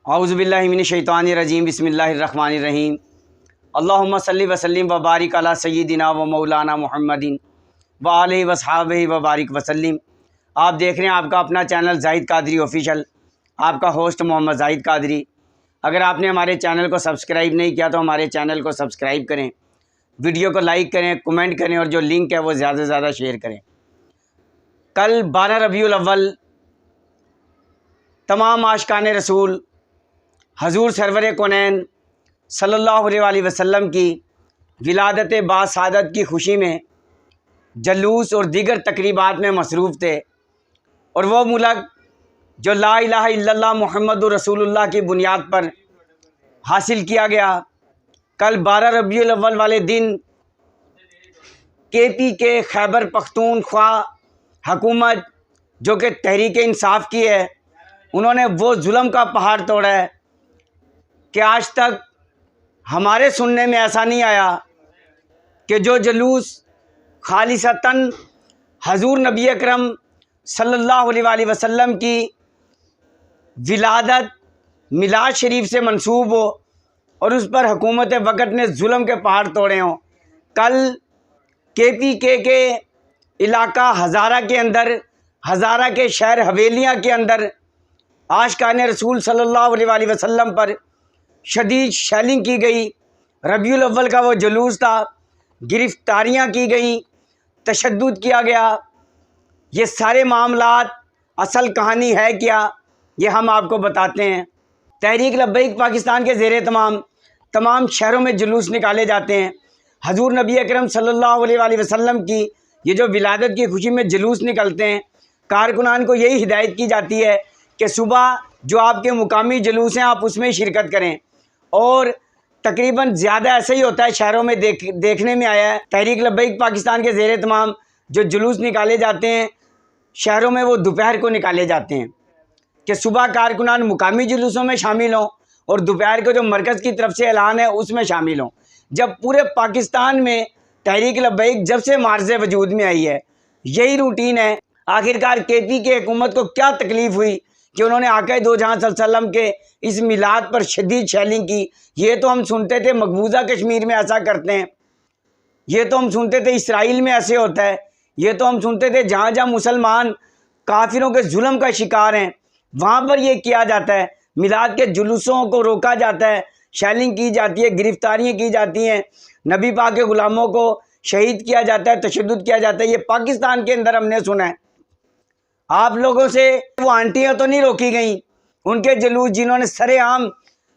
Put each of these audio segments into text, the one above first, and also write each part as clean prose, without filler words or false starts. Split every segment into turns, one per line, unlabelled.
औज़ुबिल्लाहि मिनश्शैतानिर्रजीम बिस्मिल्लाहिर्रहमानिर्रहीम। अल्लाहुम्मा सल्लि व सल्लिम व बारिक अला सय्यिदिना व मौलाना मुहम्मदिन व आलिहि व अस्हाबिहि व बारिक वसल्लिम। आप देख रहे हैं आपका अपना चैनल जाहिद कादरी ऑफिशियल, आपका होस्ट मोहम्मद जाहिद कादरी। अगर आपने हमारे चैनल को सब्सक्राइब नहीं किया तो हमारे चैनल को सब्सक्राइब करें, वीडियो को लाइक करें, कमेंट करें और जो लिंक है वो ज़्यादा से ज़्यादा शेयर करें। कल 12 रबीउल अव्वल तमाम आशिकाने रसूल हजूर सरवर कौनैन सल्लल्लाहु अलैहि वसल्लम की विलादत बासादत की खुशी में जलूस और दीगर तकरीबात में मसरूफ़ थे। और वो मुल्क जो ला इलाहा इल्लल्लाह मुहम्मदुर रसूलुल्लाह की बुनियाद पर हासिल किया गया, कल 12 रबीउल अव्वल वाले दिन KP के खैबर पख्तूनख्वा हुकूमत जो कि तहरीक इंसाफ की है, उन्होंने वो जुल्म का पहाड़ तोड़ा है कि आज तक हमारे सुनने में ऐसा नहीं आया कि जो जलूस खालिसतन हजूर नबी अकरम सल्लल्लाहु अलैहि वसल्लम की विलादत मिलाद शरीफ से मंसूब हो और उस पर हुकूमत वक़्त ने जुल्म के पहाड़ तोड़े हों। कल KPK के इलाका हज़ारा के अंदर, हज़ारा के शहर हवेलियाँ के अंदर आशिकाने रसूल सल्लल्लाहु अलैहि वसल्लम पर शदीद शेलिंग की गई। रबीउल अव्वल का वो जुलूस था, गिरफ्तारियाँ की गई, तशद्दुद किया गया। ये सारे मामलात असल कहानी है क्या, ये हम आपको बताते हैं। तहरीक लब्बैक पाकिस्तान के ज़ेरे तमाम शहरों में जुलूस निकाले जाते हैं। हजूर नबी अकरम सल्लल्लाहु अलैहि वसल्लम की ये जो विलादत की खुशी में जुलूस निकलते हैं, कारकुनान को यही हिदायत की जाती है कि सुबह जो आपके मुकामी जुलूस हैं आप उसमें शिरकत करें। और तकरीबन ज़्यादा ऐसा ही होता है, शहरों में देखने में आया है। तहरीक लब्बैक पाकिस्तान के ज़ेरे तमाम जो जुलूस निकाले जाते हैं शहरों में, वो दोपहर को निकाले जाते हैं कि सुबह कारकुनान मुकामी जुलूसों में शामिल हों और दोपहर को जो मरकज़ की तरफ से ऐलान है उसमें शामिल हों। जब पूरे पाकिस्तान में तहरीक लब्बैक जब से मार्ज़े वजूद में आई है, यही रूटीन है। आखिरकार KP की हुकूमत को क्या तकलीफ़ हुई कि उन्होंने आक़ा दो जहां सल्लल्लाहु अलैहि वसल्लम के इस मिलाद पर शदीद शेलिंग की। ये तो हम सुनते थे मकबूजा कश्मीर में ऐसा करते हैं, ये तो हम सुनते थे इसराइल में ऐसे होता है, ये तो हम सुनते थे जहाँ जहाँ मुसलमान काफिरों के जुल्म का शिकार हैं वहाँ पर ये किया जाता है। मिलाद के जुलूसों को रोका जाता है, शेलिंग की जाती है, गिरफ्तारियाँ की जाती हैं, नबी पाक के ग़ुलामों को शहीद किया जाता है, तशद्दुद किया जाता है। ये पाकिस्तान के अंदर हमने सुना है। आप लोगों से वो आंटियाँ तो नहीं रोकी गई, उनके जुलूस जिन्होंने सरेआम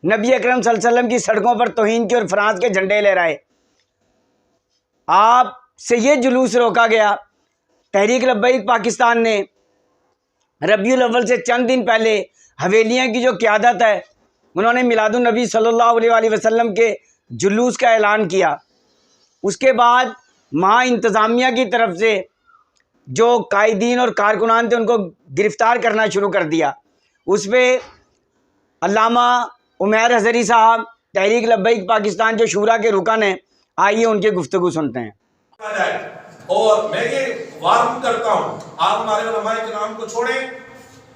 नबी अकरम सल्लल्लाहु अलैहि वसल्लम की सड़कों पर तौहीन की और फ्रांस के झंडे लहराए, आपसे ये जुलूस रोका गया। तहरीक लब्बैक पाकिस्तान ने रबीउल अव्वल से चंद दिन पहले हवेलियाँ की जो क़यादत है, उन्होंने मिलादुन नबी सल्लल्लाहु अलैहि वसल्लम के जुलूस का ऐलान किया। उसके बाद वहाँ इंतज़ामिया की तरफ से जो कायदीन और कारकुनान थे उनको गिरफ़्तार करना शुरू कर दिया। उस पर अल्लामा उमैर हज़री साहब तहरीक लब्बैक पाकिस्तान जो शूरा के रुकन हैं, आइए उनकी गुफ्तगू सुनते हैं।
और मैं ये वार्न करता हूँ, आप हमारे उलमाए किराम को छोड़ें।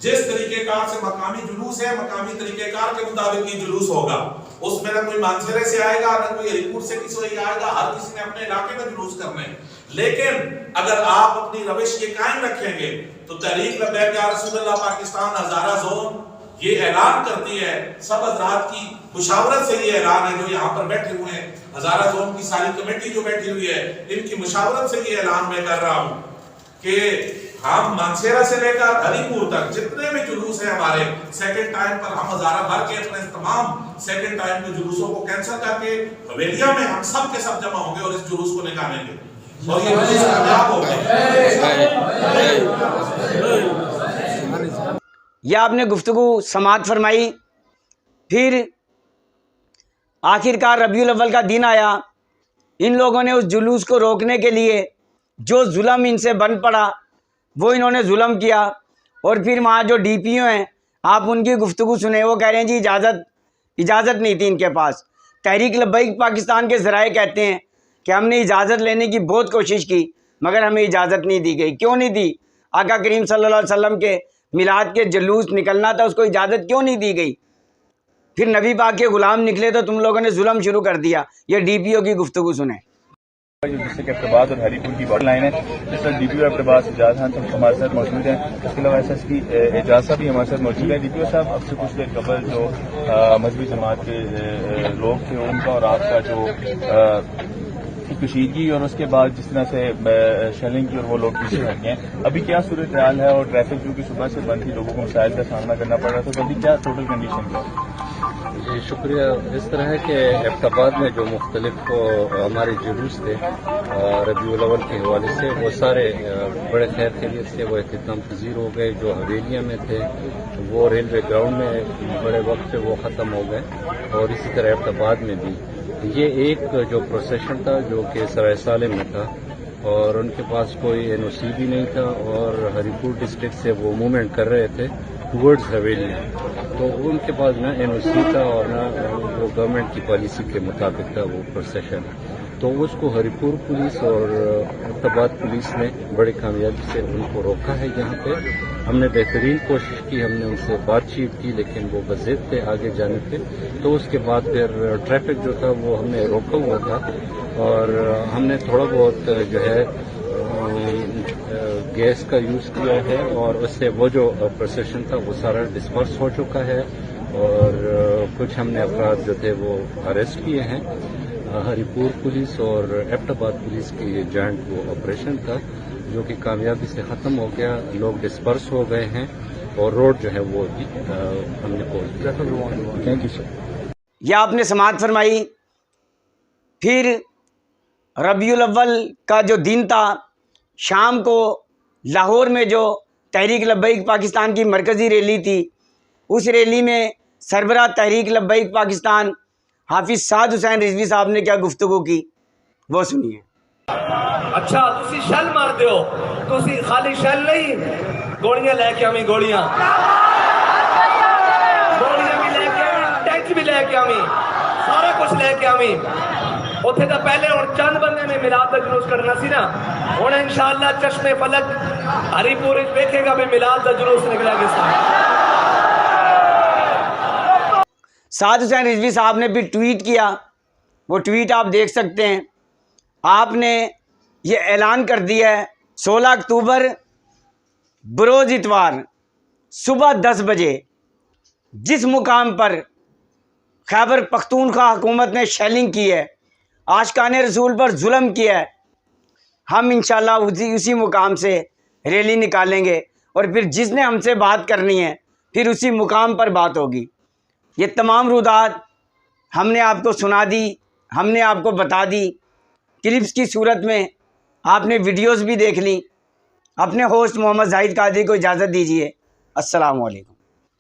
जिस तरीकेकार से मकामी जुलूस है, मकामी तरीकेकार के मुताबिक ही जुलूस होगा। उसमें ना कोई मानसरे से आएगा, ना कोई रिकूट से किसी से आएगा। हर किसी ने अपने इलाके में जुलूस करने हैं। लेकिन अगर आप अपनी रविश ये कायम रखेंगे तो तहरीक लब्बैक या रसूलुल्लाह पाकिस्तान हज़ारा जोन ये ऐलान करती है, सब हज़रात की मुशावरत से ये ऐलान है, जो यहाँ पर बैठे हुए हैं, हज़ारा जोन की सारी कमेटी जो बैठी हुई है, इनकी मुशावरत से ये ऐलान मैं कर रहा हूँ कि हम मानसेरा से लेकर हरीपुर तक जितने भी जुलूस हैं हमारे, सेकंड टाइम पर हम हज़ारा भर के अपने तमाम सेकंड टाइम के जुलूसों को कैंसिल करके हवेलिया में हम सब के सब जमा होंगे और इस जुलूस को निकालेंगे और ये जुलूस कामयाब होगा।
यह आपने गुफ्तगू समात फरमाई। फिर आखिरकार रबीउल अव्वल का दिन आया। इन लोगों ने उस जुलूस को रोकने के लिए जो जुल्म इनसे बन पड़ा वो इन्होंने जुल्म किया। और फिर वहाँ जो DPO हैं, आप उनकी गुफ्तगू सुने, वो कह रहे हैं जी इजाज़त नहीं थी इनके पास। तहरीक लब्बैक पाकिस्तान के ज़राए कहते हैं कि हमने इजाज़त लेने की बहुत कोशिश की मगर हमें इजाज़त नहीं दी गई। क्यों नहीं दी? आका करीम सल्लल्लाहु अलैहि वसल्लम के मिलाद के जुलूस निकलना था, उसको इजाज़त क्यों नहीं दी गई? फिर नबी पाक के ग़ुलाम निकले तो तुम लोगों ने जुल्म शुरू कर दिया। ये डीपीओ की गुफ्तगू सुने।
जिससे कि अब्टाबाद और हरीपुर की बॉर्डर लाइन है, जिस तरह डीपीओ अब्टाबाद इजाज खान साहब हमारे साथ मौजूद हैं। इसके अलावा एसएसपी एजाज साहब भी हमारे साथ मौजूद है। डीपीओ साहब, अब से कुछ देर कबल जो मजहबी जमात के लोग थे उनका और आपका जो कशीदगी और उसके बाद जिस तरह से शेलिंग की और वो लोग पीछे हट गए, अभी क्या सूरत हाल है? और ट्रैफिक जो कि सुबह से बंद थी, लोगों को मसाइल का सामना करना पड़ रहा था, तो अभी क्या टोटल कंडीशन है?
जी शुक्रिया। इस तरह है कि एबटाबाद में जो मुख्तलिफ हमारे जुलूस थे रबीउल अव्वल के हवाले से, वो सारे बड़े खैर खैरियत से वो इख्तिताम पजीर हो गए। जो हवेलियाँ में थे वो रेलवे ग्राउंड में बड़े वक्त से वो ख़त्म हो गए। और इसी तरह एबटाबाद में भी ये एक जो प्रोसेशन था जो कि सराय सालिम में था और उनके पास कोई एनओसी भी नहीं था और हरीपुर डिस्ट्रिक्ट से वो मूवमेंट कर रहे थे टूवर्ड्स हवेली, तो उनके पास ना एनओसी था और ना वो गवर्नमेंट की पॉलिसी के मुताबिक था वो प्रोसेशन। तो उसको हरीपुर पुलिस और एबटाबाद पुलिस ने बड़ी कामयाबी से उनको रोका है। यहाँ पे हमने बेहतरीन कोशिश की, हमने उनसे बातचीत की, लेकिन वो बज़िद थे आगे जाने पे। तो उसके बाद फिर ट्रैफिक जो था वो हमने रोका हुआ था और हमने थोड़ा बहुत जो है गैस का यूज़ किया है और उससे वो जो प्रोसेशन था वो सारा डिस्पर्स हो चुका है और कुछ हमने अफराद जो थे वो अरेस्ट किए हैं। हरीपुर पुलिस और एबटाबाद पुलिस की ये जॉइंट वो ऑपरेशन था जो कि कामयाबी से ख़त्म हो गया। लोग डिस्पर्स हो गए हैं और रोड जो है वो भी हमने खोल दिया।
Thank you sir.
यह आपने समाअत फरमाई। फिर रबीउल अव्वल का जो दिन था, शाम को लाहौर में जो तहरीक लब्बैक पाकिस्तान की मरकज़ी रैली थी, उस रैली में सरबराह तहरीक लब्बैक पाकिस्तान हाफिज साद हुसैन रिजवी साहब ने क्या गुफ्तगू की, वो सुनिए।
अच्छा तुसी शल मार दो, तुसी खाली शल नहीं, गोलियां लेके आवी, गोलियां भी लेके आवी, टैंक भी लेके आवी, सारा कुछ लेके आवी। उत्थे तो पहले हुण चंद बंदे ने मिलाद का जुलूस करना सी ना, हुण इंशाअल्लाह चश्मे फलक हरीपुर वेखेगा भी मिलाद का जुलूस निकलेगा।
साद हुसैन रिजवी साहब ने भी ट्वीट किया, वो ट्वीट आप देख सकते हैं। आपने ये ऐलान कर दिया है 16 अक्टूबर बरोज़ इतवार सुबह 10 बजे जिस मुकाम पर खैबर पख्तूनख्वा हुकूमत ने शेलिंग की है, आशिकाने रसूल पर जुल्म किया है, हम इंशाल्लाह उसी मुकाम से रैली निकालेंगे और फिर जिसने हमसे बात करनी है फिर उसी मुकाम पर बात होगी। ये तमाम रुदात हमने आपको सुना दी, हमने आपको बता दी, क्लिप्स की सूरत में आपने वीडियोस भी देख ली। अपने होस्ट मोहम्मद जाहिद कादरी को इजाज़त दीजिए। अस्सलाम वालेकुम।